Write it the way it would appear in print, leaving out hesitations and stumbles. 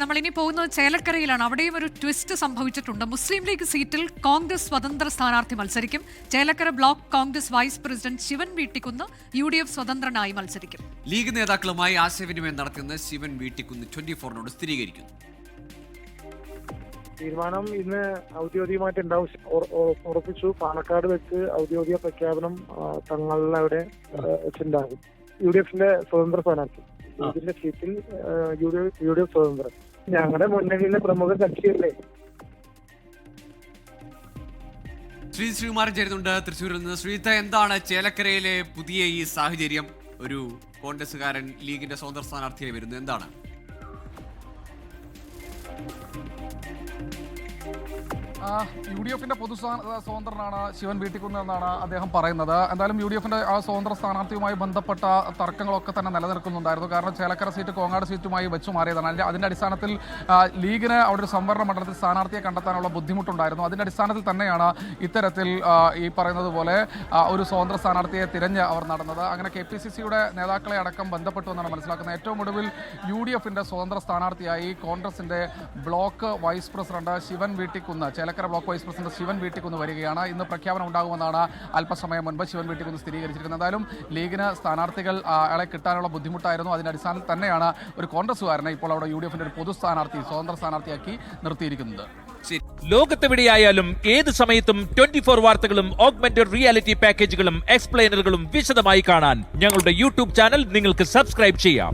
നമ്മളിനി പോകുന്നത് ചേലക്കരയിലാണ്. അവിടെയും ഒരു ട്വിസ്റ്റ് സംഭവിച്ചിട്ടുണ്ട്. മുസ്ലിം ലീഗ് സീറ്റിൽ കോൺഗ്രസ് സ്വതന്ത്ര സ്ഥാനാർത്ഥി മത്സരിക്കും. Chelakkara block Congress vice president Shivan Veettikkunnu UDF സ്വതന്ത്രനായി മത്സരിക്കും. ലീഗ് നേതാക്കളുമായി ആശയവിനിമയം നടത്തിയെന്ന് ശിവൻ വീട്ടിക്കുന്ന് 24-നോട് സ്ഥിരീകരിക്കുന്നു. തീരുമാനം ഇന്ന് ഔദ്യോഗികമായിട്ട് ഉറപ്പിച്ചു. പാലക്കാട് വെച്ച് ഔദ്യോഗിക പ്രഖ്യാപനം തങ്ങളുടെ വെച്ചുണ്ടാകും. UDFന്റെ സ്വതന്ത്ര സ്ഥാനാർത്ഥി ഇതിന്റെ സീറ്റിൽ UDF സ്വതന്ത്രം. ഞങ്ങളുടെ മുന്നണിയിലെ പ്രമുഖ കക്ഷിയല്ലേ. ശ്രീകുമാരൻ ചേരുന്നുണ്ട് തൃശ്ശൂരിൽ നിന്ന്. ശ്രീജിത്ത്, എന്താണ് ചേലക്കരയിലെ പുതിയ ഈ സാഹചര്യം? ഒരു കോൺഗ്രസുകാരൻ ലീഗിന്റെ സ്വതന്ത്ര സ്ഥാനാർത്ഥിയായി വരുന്നു, എന്താണ്? UDFന്റെ സ്വതന്ത്രനാണ് ശിവൻ വീട്ടിക്കുന്ന് എന്നാണ് അദ്ദേഹം പറയുന്നത്. എന്തായാലും UDFന്റെ ആ സ്വതന്ത്ര സ്ഥാനാർത്ഥിയുമായി ബന്ധപ്പെട്ട തർക്കങ്ങളൊക്കെ തന്നെ നിലനിൽക്കുന്നുണ്ടായിരുന്നു. കാരണം ചേലക്കര സീറ്റ് കോങ്ങാട് സീറ്റുമായി വെച്ചു മാറിയതാണ്. അതിന്റെ അടിസ്ഥാനത്തിൽ ലീഗിന് അവിടെ ഒരു സംവരണ മണ്ഡലത്തിൽ സ്ഥാനാർത്ഥിയെ കണ്ടെത്താനുള്ള ബുദ്ധിമുട്ടുണ്ടായിരുന്നു. അതിന്റെ അടിസ്ഥാനത്തിൽ തന്നെയാണ് ഇത്തരത്തിൽ ഈ പറയുന്നത് പോലെ ഒരു സ്വതന്ത്ര സ്ഥാനാർത്ഥിയെ തിരഞ്ഞ് അവർ നടന്നത്. അങ്ങനെ KPCCയുടെ നേതാക്കളെ അടക്കം ബന്ധപ്പെട്ടു എന്നാണ് മനസ്സിലാക്കുന്നത്. ഏറ്റവും ഒടുവിൽ UDFന്റെ സ്വതന്ത്ര സ്ഥാനാർത്ഥിയായി കോൺഗ്രസിന്റെ block vice president Shivan Veettikkunnu, Chelakkara block vice president Shivan Veettikkunnu വരികയാണ്. ഇന്ന് പ്രഖ്യാപനം ഉണ്ടാകുമെന്നാണ് അല്പസമയം മുൻപ് ശിവൻ വീട്ടിക്കുന്ന് സ്ഥിരീകരിച്ചിരിക്കുന്നത്. എന്തായാലും ലീഗിന് സ്ഥാനാർത്ഥികൾ അയാളെ കിട്ടാനുള്ള ബുദ്ധിമുട്ടായിരുന്നു. അതിന്റെ അടിസ്ഥാനത്തിൽ തന്നെയാണ് ഒരു കോൺഗ്രസുകാരനെ ഇപ്പോൾ അവിടെ UDFന്റെ ഒരു പൊതു സ്ഥാനാർത്ഥി, സ്വതന്ത്ര സ്ഥാനാർത്ഥിയാക്കി നിർത്തിയിരിക്കുന്നത്. ലോകത്തെവിടെയായാലും ഏത് സമയത്തും 24 വാർത്തകളും ഓഗ്മെന്റഡ് റിയാലിറ്റി പാക്കേജുകളും എക്സ്പ്ലെയിനറുകളും വിശദമായി കാണാൻ ഞങ്ങളുടെ YouTube ചാനൽ നിങ്ങൾക്ക് സബ്സ്ക്രൈബ് ചെയ്യാം.